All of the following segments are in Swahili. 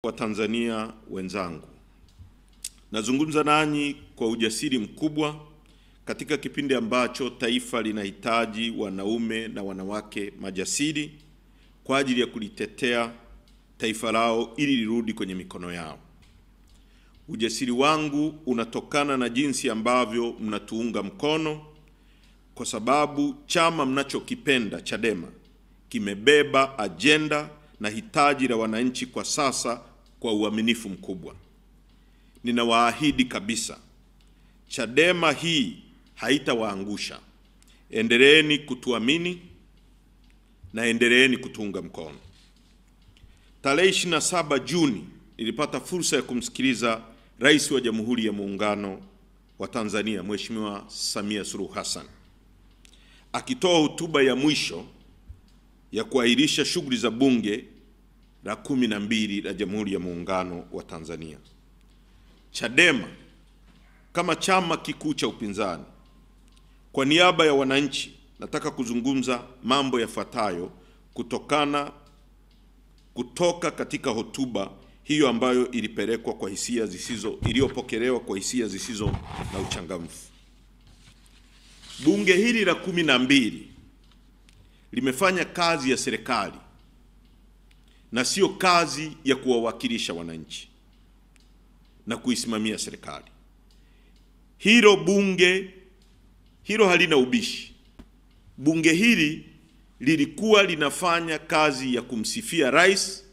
Watanzania wenzangu, nazungumza nanyi kwa ujasiri mkubwa katika kipindi ambacho taifa linahitaji wanaume na wanawake majasiri kwa ajili ya kulitetea taifa lao ili lirudi kwenye mikono yao. Ujasiri wangu unatokana na jinsi ambavyo mnatuunga mkono, kwa sababu chama mnachokipenda Chadema kimebeba ajenda na hitaji la wananchi kwa sasa kwa uaminifu mkubwa. Ninawaahidi kabisa, Chadema hii haitawaangusha. Endeleeni kutuamini na endeleeni kutuunga mkono. Tarehe 27 Juni nilipata fursa ya kumsikiliza Rais wa Jamhuri ya Muungano wa Tanzania, Mheshimiwa Samia Suluhu Hassan, akitoa hotuba ya mwisho ya kuahirisha shughuli za bunge la 12 la Jamhuri ya Muungano wa Tanzania. Chadema kama chama kikuu cha upinzani, kwa niaba ya wananchi, nataka kuzungumza mambo yafuatayo kutoka katika hotuba hiyo ambayo ilipokelewa kwa hisia zisizo na uchangamfu. Bunge hili la 12 limefanya kazi ya serikali na sio kazi ya kuwawakilisha wananchi na kuisimamia serikali. Hilo halina ubishi. Bunge hili lilikuwa linafanya kazi ya kumsifia rais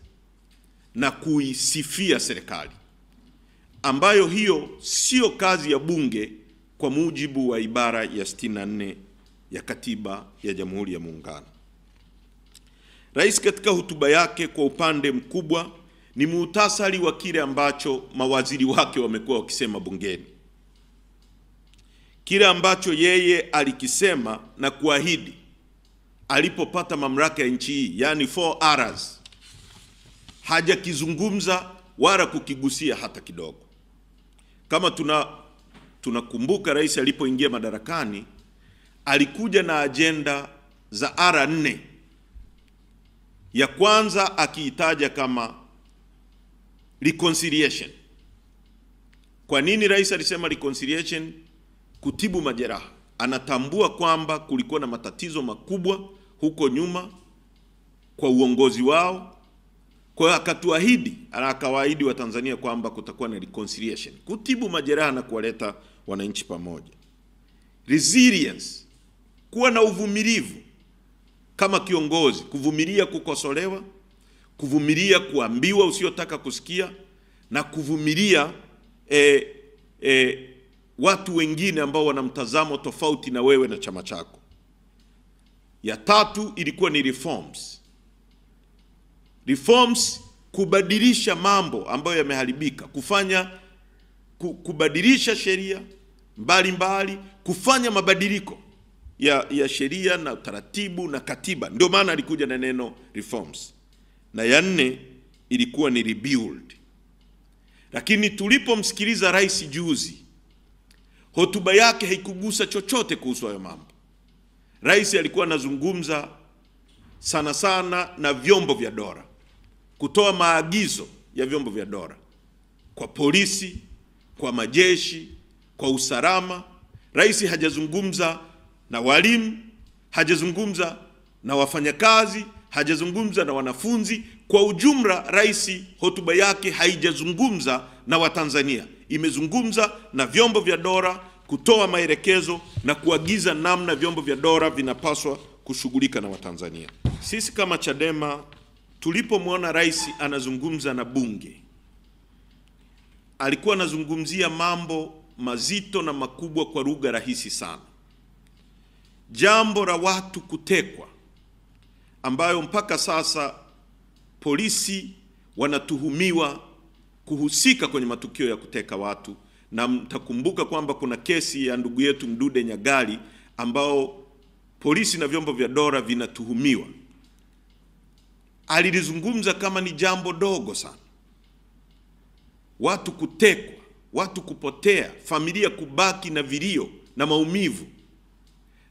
na kuisifia serikali, ambayo hiyo sio kazi ya bunge kwa mujibu wa ibara ya 64 ya Katiba ya Jamhuri ya Muungano. Rais katika hotuba yake kwa upande mkubwa ni muhtasari wa kile ambacho mawaziri wake wamekuwa wakisema bungeni. Kile ambacho yeye alikisema na kuahidi alipopata mamlaka ya nchi hii, yani 4 Rs, hajakizungumza wala kukigusia hata kidogo. Kama tunakumbuka, rais alipoingia madarakani alikuja na ajenda za R4. Ya kwanza akiitaja kama reconciliation. Kwa nini rais alisema reconciliation? Kutibu majeraha. Anatambua kwamba kulikuwa na matatizo makubwa huko nyuma kwa uongozi wao. Kwa hiyo akatuahidi, akawaahidi wa Tanzania kwamba kutakuwa na reconciliation, kutibu majeraha na kuwaleta wananchi pamoja. Resilience, kuwa na uvumilivu kama kiongozi, kuvumilia kukosolewa, kuvumilia kuambiwa usiyotaka kusikia, na kuvumilia watu wengine ambao wana mtazamo tofauti na wewe na chama chako. Ya tatu ilikuwa ni reforms. Reforms, kubadilisha mambo ambayo yameharibika, kubadilisha sheria mbalimbali, kufanya mabadiliko ya sheria na taratibu na katiba. Ndio maana alikuja na neno reforms. Na ya 4 ilikuwa ni rebuild. Lakini tulipomsikiliza rais juzi, hotuba yake haikugusa chochote kuhusu hayo mambo. Rais alikuwa anazungumza sana sana na vyombo vya dola, kutoa maagizo ya vyombo vya dola kwa polisi, kwa majeshi, kwa usalama. Rais hajazungumza na walimu, hajazungumza na wafanyakazi, hajazungumza na wanafunzi. Kwa ujumla, rais hotuba yake haijazungumza na Watanzania. Imezungumza na vyombo vya dola, kutoa maelekezo na kuagiza namna vyombo vya dola vinapaswa kushughulika na Watanzania. Sisi kama Chadema tulipomwona rais anazungumza na bunge, alikuwa anazungumzia mambo mazito na makubwa kwa lugha rahisi sana. Jambo la watu kutekwa, ambayo mpaka sasa polisi wanatuhumiwa kuhusika kwenye matukio ya kuteka watu, na mtakumbuka kwamba kuna kesi ya ndugu yetu Mdude Nyagali ambao polisi na vyombo vya dola vinatuhumiwa. Alilizungumza kama ni jambo dogo sana. Watu kutekwa, watu kupotea, familia kubaki na vilio na maumivu.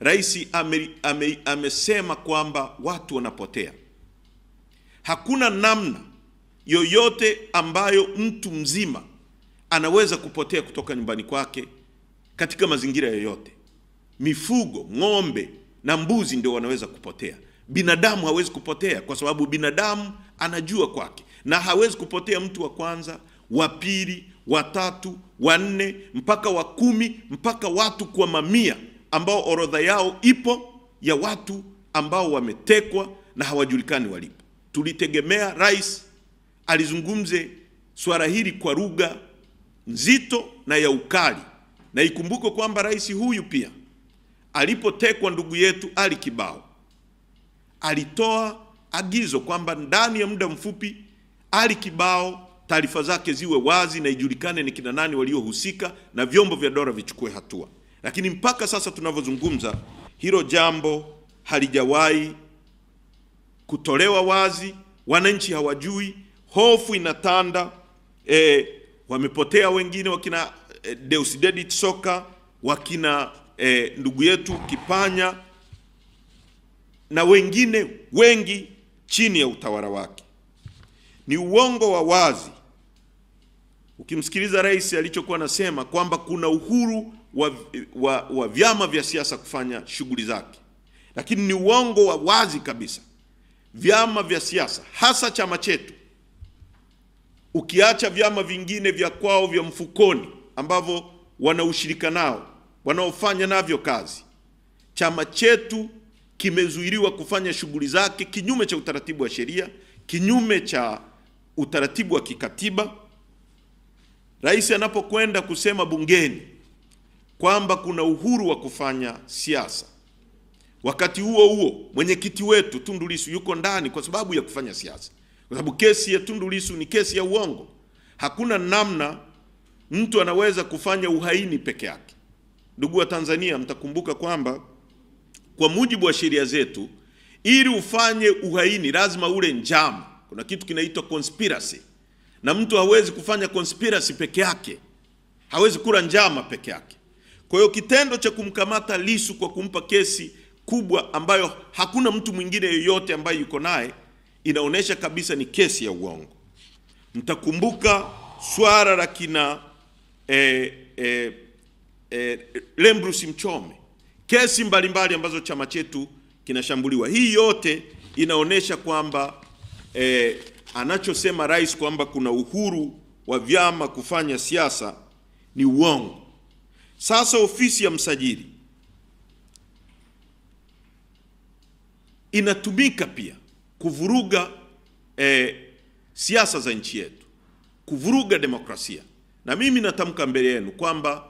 Rais amesema kwamba watu wanapotea. Hakuna namna yoyote ambayo mtu mzima anaweza kupotea kutoka nyumbani kwake katika mazingira yoyote. Mifugo, ng'ombe na mbuzi ndio wanaweza kupotea. Binadamu hawezi kupotea kwa sababu binadamu anajua kwake, na hawezi kupotea mtu wa kwanza, wa pili, wa tatu, wa nne, mpaka wa 10, mpaka watu kwa mamia ambao orodha yao ipo ya watu ambao wametekwa na hawajulikani walipo. Tulitegemea rais alizungumze swala hili kwa lugha nzito na ya ukali, na ikumbuke kwamba rais huyu pia alipotekwa ndugu yetu Ali Kibao alitoa agizo kwamba ndani ya muda mfupi Ali Kibao taarifa zake ziwe wazi na ijulikane ni kina nani waliohusika na vyombo vya dola vichukue hatua. Lakini mpaka sasa tunavyozungumza, hilo jambo halijawahi kutolewa wazi, wananchi hawajui, hofu inatanda. Wamepotea wengine, wakina Deusdedit Soka, wakina ndugu yetu Kipanya na wengine wengi chini ya utawala wake. Ni uongo wa wazi ukimsikiliza rais alichokuwa anasema kwamba kuna uhuru wa vyama vya siasa kufanya shughuli zake, lakini ni uongo wa wazi kabisa. Vyama vya siasa, hasa chama chetu, ukiacha vyama vingine vya kwao vya mfukoni ambavyo wanaushirika nao, wanaofanya navyo kazi, chama chetu kimezuiliwa kufanya shughuli zake kinyume cha utaratibu wa sheria, kinyume cha utaratibu wa kikatiba. Rais anapokwenda kusema bungeni kwamba kuna uhuru wa kufanya siasa, wakati huo huo mwenyekiti wetu Tundu Lissu yuko ndani kwa sababu ya kufanya siasa, kwa sababu kesi ya Tundu Lissu ni kesi ya uongo. Hakuna namna mtu anaweza kufanya uhaini peke yake. Ndugu wa Tanzania, mtakumbuka kwamba kwa mujibu wa sheria zetu, ili ufanye uhaini lazima ule njama. Kuna kitu kinaitwa conspiracy, na mtu hawezi kufanya conspiracy peke yake, hawezi kula njama peke yake. Kwa hiyo kitendo cha kumkamata Lissu kwa kumpa kesi kubwa ambayo hakuna mtu mwingine yoyote ambaye yuko naye, inaonesha kabisa ni kesi ya uongo. Mtakumbuka swala la kina Lembrus Mchome, kesi mbalimbali ambazo chama chetu kinashambuliwa. Hii yote inaonesha kwamba anachosema rais kwamba kuna uhuru wa vyama kufanya siasa ni uongo. Sasa ofisi ya msajili inatumika pia kuvuruga siasa za nchi yetu, kuvuruga demokrasia. Na mimi natamka mbele yenu kwamba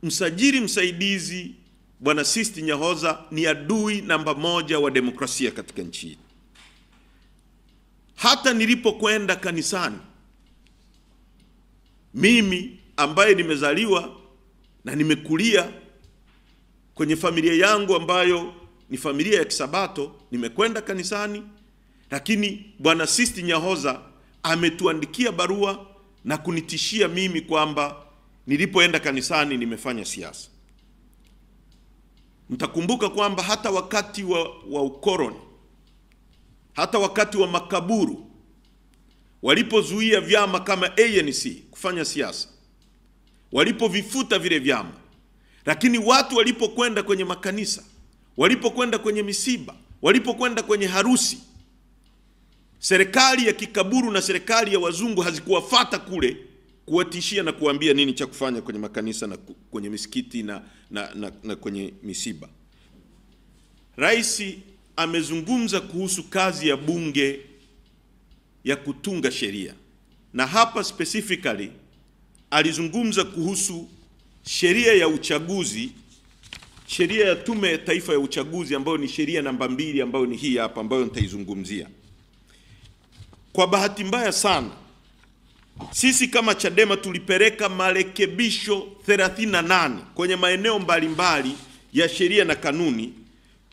msajili msaidizi Bwana Sisti Nyahoza ni adui namba 1 wa demokrasia katika nchi hii. Hata nilipokwenda kanisani, mimi ambaye nimezaliwa na nimekulia kwenye familia yangu ambayo ni familia ya Kisabato, nimekwenda kanisani, lakini Bwana Sisti Nyahoza ametuandikia barua na kunitishia mimi kwamba nilipoenda kanisani nimefanya siasa. Mtakumbuka kwamba hata wakati wa ukoloni, hata wakati wa makaburu, walipozuia vyama kama ANC kufanya siasa, walipovifuta vile vyama, lakini watu walipokwenda kwenye makanisa, walipokwenda kwenye misiba, walipokwenda kwenye harusi, serikali ya kikaburu na serikali ya wazungu hazikuwafuata kule kuwatishia na kuambia nini cha kufanya kwenye makanisa na kwenye misikiti na kwenye misiba. Rais amezungumza kuhusu kazi ya bunge ya kutunga sheria, na hapa specifically alizungumza kuhusu sheria ya uchaguzi, sheria ya Tume ya Taifa ya Uchaguzi ambayo ni sheria namba 2 ambayo ni hii hapa ambayo nitaizungumzia. Kwa bahati mbaya sana, sisi kama Chadema tulipeleka marekebisho 38 kwenye maeneo mbalimbali ya sheria na kanuni,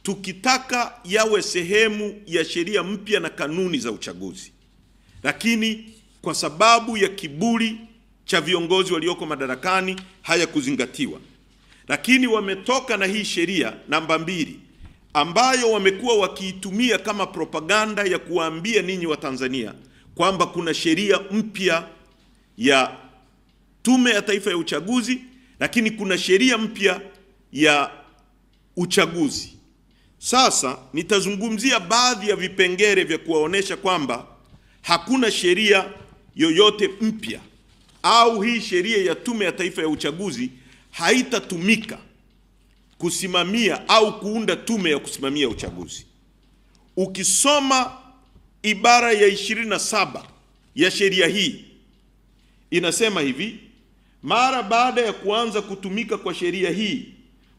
tukitaka yawe sehemu ya sheria mpya na kanuni za uchaguzi. Lakini kwa sababu ya kiburi cha viongozi walioko madarakani hayakuzingatiwa. Lakini wametoka na hii sheria namba 2 ambayo wamekuwa wakiitumia kama propaganda ya kuwaambia ninyi wa Tanzania kwamba kuna sheria mpya ya Tume ya Taifa ya Uchaguzi, lakini kuna sheria mpya ya uchaguzi. Sasa nitazungumzia baadhi ya vipengele vya kuwaonesha kwamba hakuna sheria yoyote mpya au hii sheria ya Tume ya Taifa ya Uchaguzi haitatumika kusimamia au kuunda tume ya kusimamia uchaguzi. Ukisoma ibara ya 27 ya sheria hii inasema hivi: mara baada ya kuanza kutumika kwa sheria hii,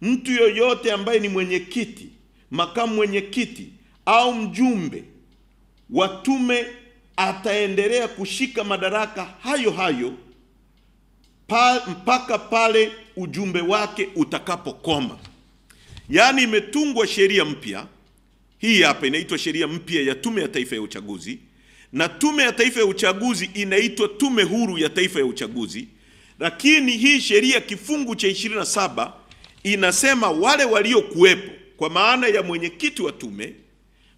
mtu yoyote ambaye ni mwenyekiti, makamu mwenyekiti au mjumbe wa tume ataendelea kushika madaraka hayo hayo mpaka pale ujumbe wake utakapokoma. Yaani imetungwa sheria mpya, hii hapa inaitwa sheria mpya ya Tume ya Taifa ya Uchaguzi, na Tume ya Taifa ya Uchaguzi inaitwa Tume Huru ya Taifa ya Uchaguzi. Lakini hii sheria kifungu cha 27 inasema wale waliokuwepo, kwa maana ya mwenyekiti wa tume,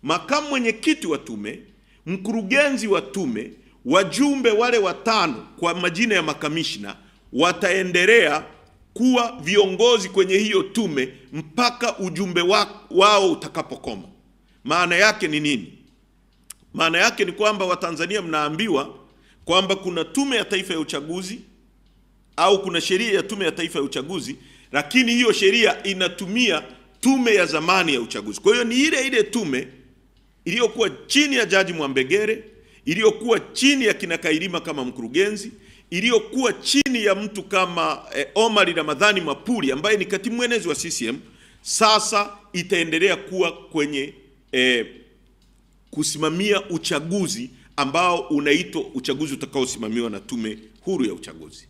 makamu mwenyekiti wa tume, mkurugenzi wa tume, wajumbe wale watano kwa majina ya makamishna, wataendelea kuwa viongozi kwenye hiyo tume mpaka ujumbe wao utakapokoma. Maana yake ni nini? Maana yake ni kwamba Watanzania mnaambiwa kwamba kuna Tume ya Taifa ya Uchaguzi au kuna sheria ya Tume ya Taifa ya Uchaguzi, lakini hiyo sheria inatumia tume ya zamani ya uchaguzi. Kwa hiyo ni ile ile tume iliyokuwa chini ya Jaji Mwambegere, iliyokuwa chini ya kina Kairima kama mkurugenzi, iliyokuwa chini ya mtu kama Omar Ramadhani Mapuri ambaye ni katibu mwenezi wa CCM, sasa itaendelea kuwa kwenye kusimamia uchaguzi ambao unaitwa uchaguzi utakaosimamiwa na Tume Huru ya Uchaguzi.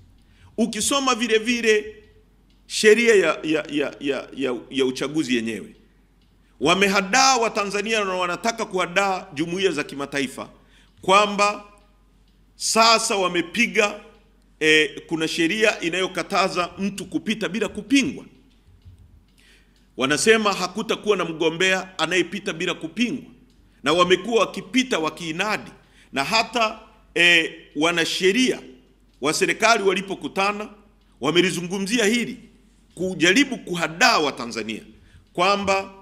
Ukisoma vile vile sheria ya uchaguzi yenyewe, wamehadaa Watanzania na wanataka kuhadaa jumuiya za kimataifa kwamba sasa wamepiga kuna sheria inayokataza mtu kupita bila kupingwa. Wanasema hakutakuwa na mgombea anayepita bila kupingwa, na wamekuwa wakipita wakiinadi, na hata wanasheria wa serikali walipokutana wamelizungumzia hili kujaribu kuhadaa Watanzania kwamba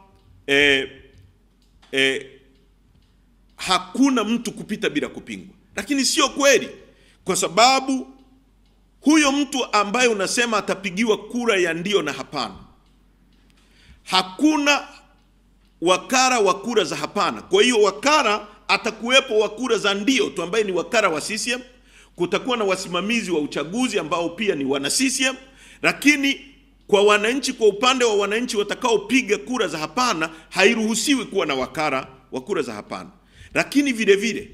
hakuna mtu kupita bila kupingwa. Lakini sio kweli, kwa sababu huyo mtu ambaye unasema atapigiwa kura ya ndio na hapana, hakuna wakara wa kura za hapana. Kwa hiyo wakara atakuwepo wa kura za ndio tu ambaye ni wakara wa CCM. Kutakuwa na wasimamizi wa uchaguzi ambao pia ni wana CCM, lakini kwa wananchi, kwa upande wa wananchi watakaopiga kura za hapana, hairuhusiwi kuwa na wakara wa kura za hapana. Lakini vile vile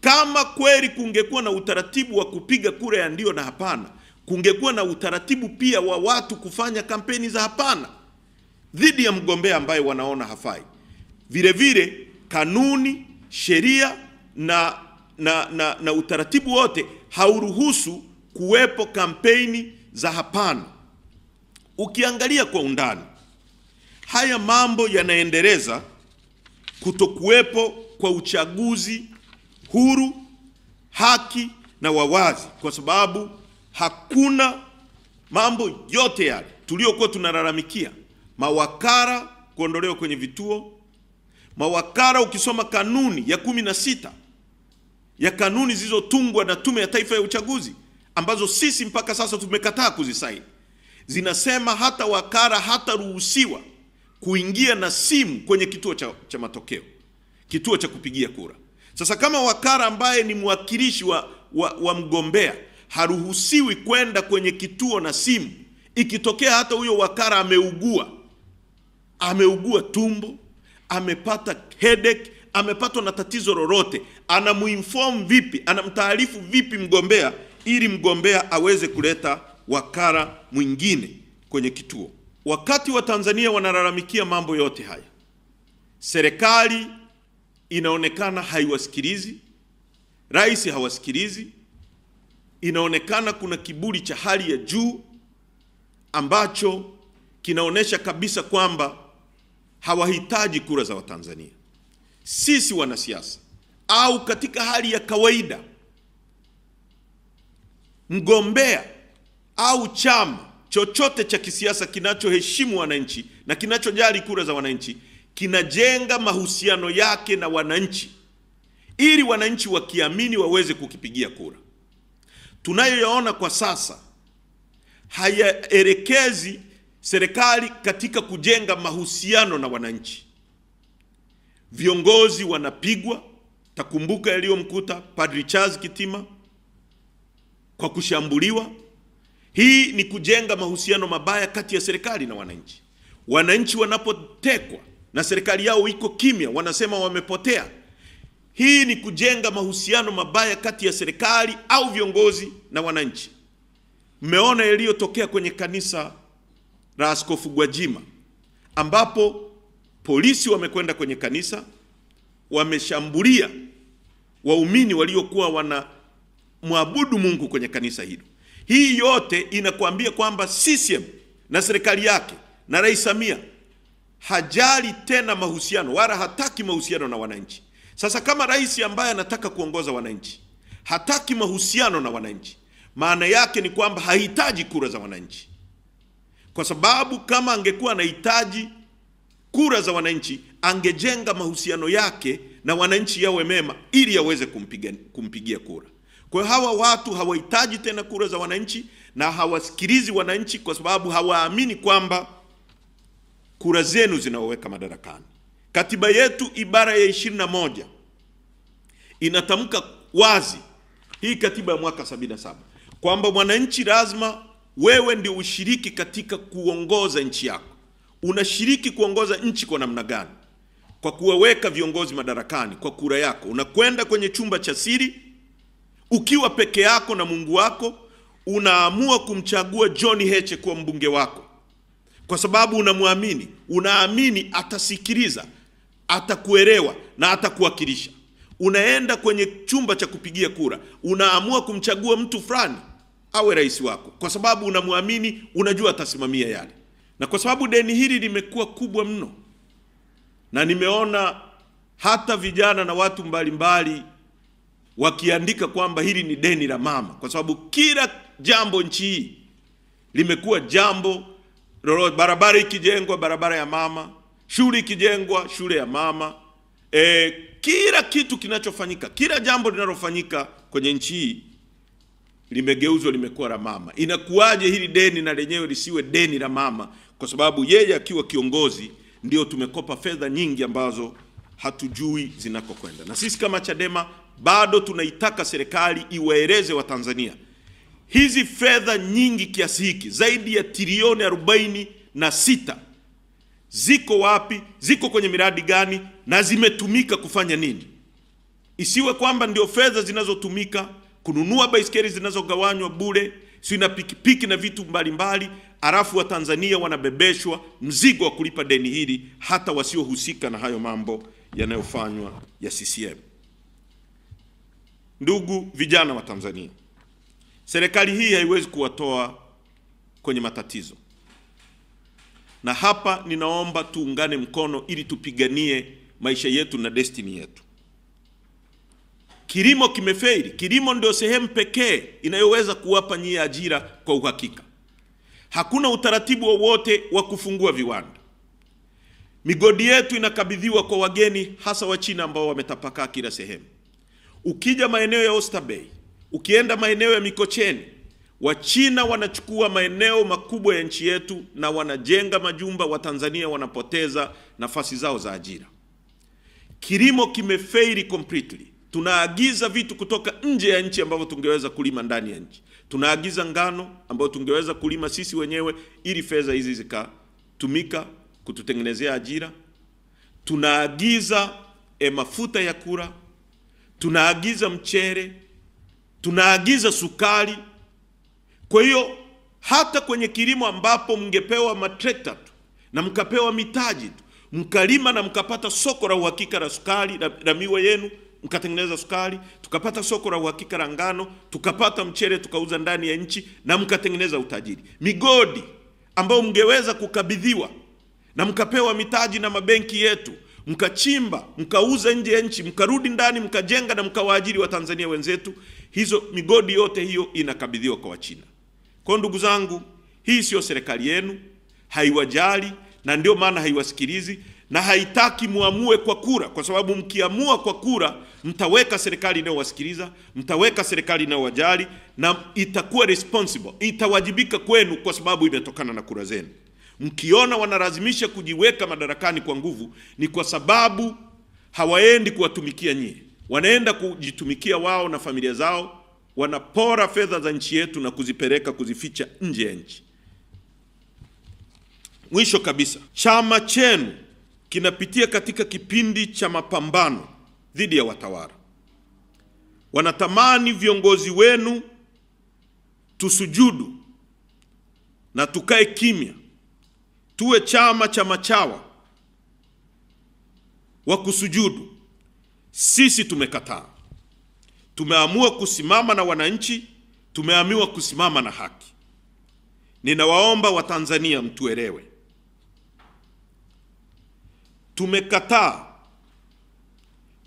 kama kweli kungekuwa na utaratibu wa kupiga kura ya ndio na hapana, kungekuwa na utaratibu pia wa watu kufanya kampeni za hapana dhidi ya mgombea ambaye wanaona hafai. Vile vile kanuni, sheria na utaratibu wote hauruhusu kuwepo kampeni za hapana. Ukiangalia kwa undani, haya mambo yanaendeleza kutokuwepo kwa uchaguzi huru, haki na wawazi, kwa sababu hakuna mambo yote yale tuliokuwa tunalalamikia: mawakala kuondolewa kwenye vituo, mawakala, ukisoma kanuni ya 16 ya kanuni zilizotungwa na Tume ya Taifa ya Uchaguzi ambazo sisi mpaka sasa tumekataa kuzisaini, zinasema hata wakala hataruhusiwa kuingia na simu kwenye kituo cha matokeo, kituo cha kupigia kura. Sasa kama wakala ambaye ni mwakilishi wa mgombea haruhusiwi kwenda kwenye kituo na simu, ikitokea hata huyo wakala ameugua tumbo, amepata headache, amepatwa na tatizo lolote, anamuinform vipi, anamtaarifu vipi mgombea ili mgombea aweze kuleta wakala mwingine kwenye kituo? Wakati wa Tanzania wanalalamikia mambo yote haya, serikali inaonekana haiwasikilizi, rais hawasikilizi. Inaonekana kuna kiburi cha hali ya juu ambacho kinaonesha kabisa kwamba hawahitaji kura za Watanzania. Sisi wanasiasa au katika hali ya kawaida, mgombea au chama chochote cha kisiasa kinachoheshimu wananchi na kinachojali kura za wananchi kinajenga mahusiano yake na wananchi ili wananchi wakiamini waweze kukipigia kura. Tunayoyaona kwa sasa hayaelekezi serikali katika kujenga mahusiano na wananchi. Viongozi wanapigwa, takumbuka yaliyomkuta Padri Charles Kitima kwa kushambuliwa. Hii ni kujenga mahusiano mabaya kati ya serikali na wananchi. Wananchi wanapotekwa na serikali yao iko kimya, wanasema wamepotea. Hii ni kujenga mahusiano mabaya kati ya serikali au viongozi na wananchi. Mmeona yaliyotokea kwenye kanisa la Askofu Gwajima, ambapo polisi wamekwenda kwenye kanisa, wameshambulia waumini waliokuwa wanamwabudu Mungu kwenye kanisa hilo. Hii yote inakuambia kwamba CCM na serikali yake na Rais Samia hajali tena mahusiano, wala hataki mahusiano na wananchi. Sasa kama rais ambaye anataka kuongoza wananchi hataki mahusiano na wananchi, maana yake ni kwamba hahitaji kura za wananchi. Kwa sababu kama angekuwa anahitaji kura za wananchi, angejenga mahusiano yake na wananchi yawe mema ili aweze kumpigia kura. Kwa hiyo hawa watu hawahitaji tena kura za wananchi na hawasikilizi wananchi, kwa sababu hawaamini kwamba kura zenu zinawaweka madarakani. Katiba yetu ibara ya 21 inatamka wazi, hii katiba ya mwaka 77, kwamba mwananchi lazima wewe ndio ushiriki katika kuongoza nchi yako. Unashiriki kuongoza nchi kwa namna gani? Kwa kuwaweka viongozi madarakani kwa kura yako. Unakwenda kwenye chumba cha siri ukiwa peke yako na Mungu wako, unaamua kumchagua John Heche kuwa mbunge wako, kwa sababu unamwamini, unaamini atasikiliza, atakuelewa na atakuwakilisha. Unaenda kwenye chumba cha kupigia kura, unaamua kumchagua mtu fulani awe rais wako, kwa sababu unamwamini, unajua atasimamia yale. Na kwa sababu deni hili limekuwa kubwa mno, na nimeona hata vijana na watu mbalimbali wakiandika kwamba hili ni deni la mama, kwa sababu kila jambo nchi hii limekuwa jambo lolote. Barabara ikijengwa, barabara ya mama; shule ikijengwa, shule ya mama. Kila kitu kinachofanyika, kila jambo linalofanyika kwenye nchi hii limegeuzwa, limekuwa la mama. Inakuwaje hili deni na lenyewe lisiwe deni la mama? Kwa sababu yeye akiwa kiongozi ndio tumekopa fedha nyingi ambazo hatujui zinakokwenda. Na sisi kama Chadema bado tunaitaka serikali iwaeleze Watanzania hizi fedha nyingi kiasi hiki, zaidi ya trilioni 46, ziko wapi, ziko kwenye miradi gani, na zimetumika kufanya nini? Isiwe kwamba ndio fedha zinazotumika kununua baisikeli zinazogawanywa bure, si na pikipiki na vitu mbalimbali, alafu Watanzania wanabebeshwa mzigo wa kulipa deni hili, hata wasiohusika na hayo mambo yanayofanywa ya CCM. Ndugu vijana wa Tanzania, serikali hii haiwezi kuwatoa kwenye matatizo. Na hapa ninaomba tuungane mkono ili tupiganie maisha yetu na destiny yetu. Kilimo kimefeli. Kilimo ndio sehemu pekee inayoweza kuwapa nyie ajira kwa uhakika. Hakuna utaratibu wowote wa kufungua viwanda. Migodi yetu inakabidhiwa kwa wageni, hasa wa China ambao wametapakaa kila sehemu. Ukija maeneo ya Oysterbay, ukienda maeneo ya Mikocheni, wa China wanachukua maeneo makubwa ya nchi yetu na wanajenga majumba. Wa Tanzania wanapoteza nafasi zao za ajira. Kilimo kimefeli completely. Tunaagiza vitu kutoka nje ya nchi ambavyo tungeweza kulima ndani ya nchi. Tunaagiza ngano ambayo tungeweza kulima sisi wenyewe ili fedha hizi zikatumika kututengenezea ajira. Tunaagiza mafuta ya kula, tunaagiza mchere, tunaagiza sukari. Kwa hiyo hata kwenye kilimo ambapo mngepewa matrekta tu na mkapewa mitaji tu, mkalima na mkapata soko la uhakika la sukari la miwa yenu, mkatengeneza sukari, tukapata soko la uhakika la ngano, tukapata mchere tukauza ndani ya nchi na mkatengeneza utajiri. Migodi ambao mngeweza kukabidhiwa na mkapewa mitaji na mabenki yetu, mkachimba, mkauza nje ya nchi, mkarudi ndani, mkajenga na mkawaajiri Watanzania wenzetu, hizo migodi yote hiyo inakabidhiwa kwa Wachina. Kwa ndugu zangu, hii sio serikali yenu, haiwajali, na ndio maana haiwasikilizi na haitaki muamue kwa kura, kwa sababu mkiamua kwa kura mtaweka serikali inayowasikiliza, mtaweka serikali inayowajali, na itakuwa responsible, itawajibika kwenu kwa sababu imetokana na kura zenu. Mkiona wanalazimisha kujiweka madarakani kwa nguvu, ni kwa sababu hawaendi kuwatumikia nyie, wanaenda kujitumikia wao na familia zao, wanapora fedha za nchi yetu na kuzipeleka kuzificha nje ya nchi. Mwisho kabisa, chama chenu kinapitia katika kipindi cha mapambano dhidi ya watawala. Wanatamani viongozi wenu tusujudu na tukae kimya, tuwe chama cha machawa wa kusujudu. Sisi tumekataa. Tumeamua kusimama na wananchi, tumeamua kusimama na haki. Ninawaomba Watanzania mtuelewe. Tumekataa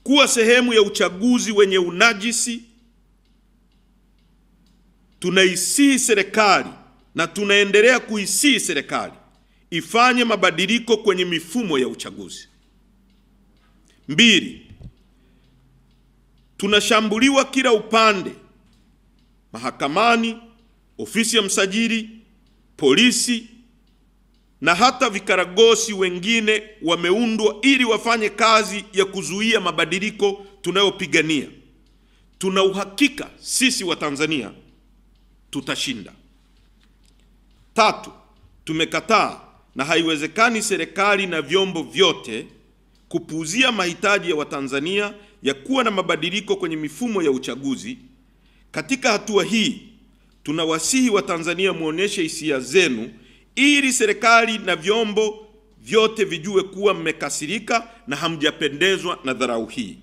kuwa sehemu ya uchaguzi wenye unajisi. Tunaisihi serikali na tunaendelea kuisihi serikali ifanye mabadiliko kwenye mifumo ya uchaguzi. 2, tunashambuliwa kila upande, mahakamani, ofisi ya msajili, polisi, na hata vikaragosi wengine wameundwa ili wafanye kazi ya kuzuia mabadiliko tunayopigania. Tuna uhakika sisi wa Tanzania tutashinda. 3, tumekataa na haiwezekani serikali na vyombo vyote kupuuzia mahitaji ya Watanzania ya kuwa na mabadiliko kwenye mifumo ya uchaguzi. Katika hatua hii, tunawasihi Watanzania muoneshe hisia zenu ili serikali na vyombo vyote vijue kuwa mmekasirika na hamjapendezwa na dharau hii.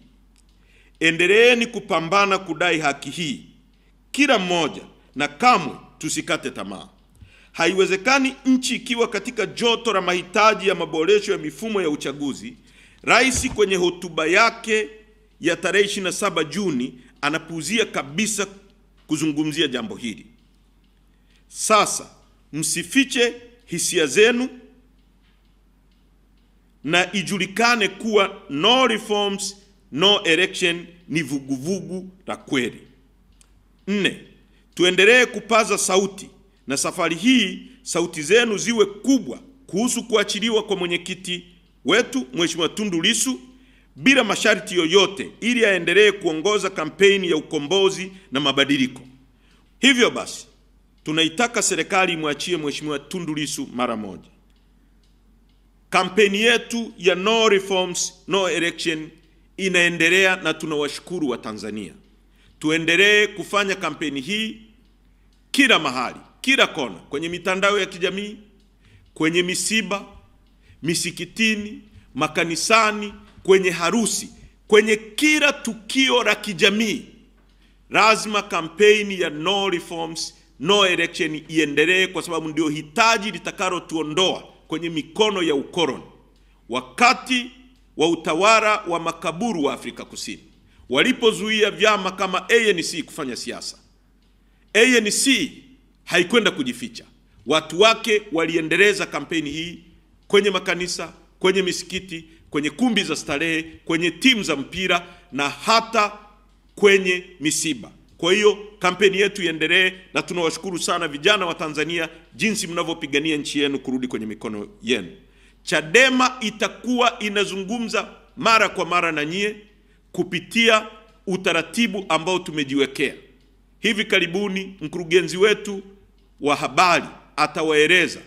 Endeleeni kupambana kudai haki hii kila mmoja, na kamwe tusikate tamaa. Haiwezekani nchi ikiwa katika joto la mahitaji ya maboresho ya mifumo ya uchaguzi, Rais kwenye hotuba yake ya tarehe 27 Juni anapuuzia kabisa kuzungumzia jambo hili. Sasa msifiche hisia zenu na ijulikane kuwa no reforms, no election ni vuguvugu la kweli. 4, tuendelee kupaza sauti, na safari hii sauti zenu ziwe kubwa kuhusu kuachiliwa kwa mwenyekiti wetu Mheshimiwa Tundu Lissu bila masharti yoyote, ili aendelee kuongoza kampeni ya ukombozi na mabadiliko. Hivyo basi, tunaitaka serikali imwachie Mheshimiwa Tundu Lissu mara moja. Kampeni yetu ya no reforms, no election inaendelea, na tunawashukuru wa Tanzania. Tuendelee kufanya kampeni hii kila mahali, kila kona, kwenye mitandao ya kijamii, kwenye misiba, misikitini, makanisani, kwenye harusi, kwenye kila tukio la kijamii. Lazima kampeni ya no reforms, no election iendelee, kwa sababu ndio hitaji litakalo tuondoa kwenye mikono ya ukoloni. Wakati wa utawala wa makaburu wa Afrika Kusini, walipozuia vyama kama ANC kufanya siasa, ANC haikwenda kujificha. Watu wake waliendeleza kampeni hii kwenye makanisa, kwenye misikiti, kwenye kumbi za starehe, kwenye timu za mpira, na hata kwenye misiba. Kwa hiyo kampeni yetu iendelee, na tunawashukuru sana vijana wa Tanzania jinsi mnavyopigania nchi yenu kurudi kwenye mikono yenu. Chadema itakuwa inazungumza mara kwa mara na nyie kupitia utaratibu ambao tumejiwekea. Hivi karibuni mkurugenzi wetu wa habari atawaeleza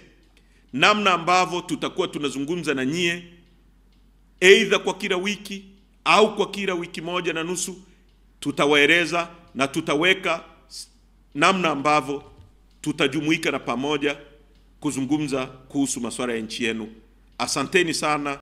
namna ambavyo tutakuwa tunazungumza na nyie, aidha kwa kila wiki au kwa kila wiki moja na nusu. Tutawaeleza na tutaweka namna ambavyo tutajumuika na pamoja kuzungumza kuhusu masuala ya nchi yenu. Asanteni sana.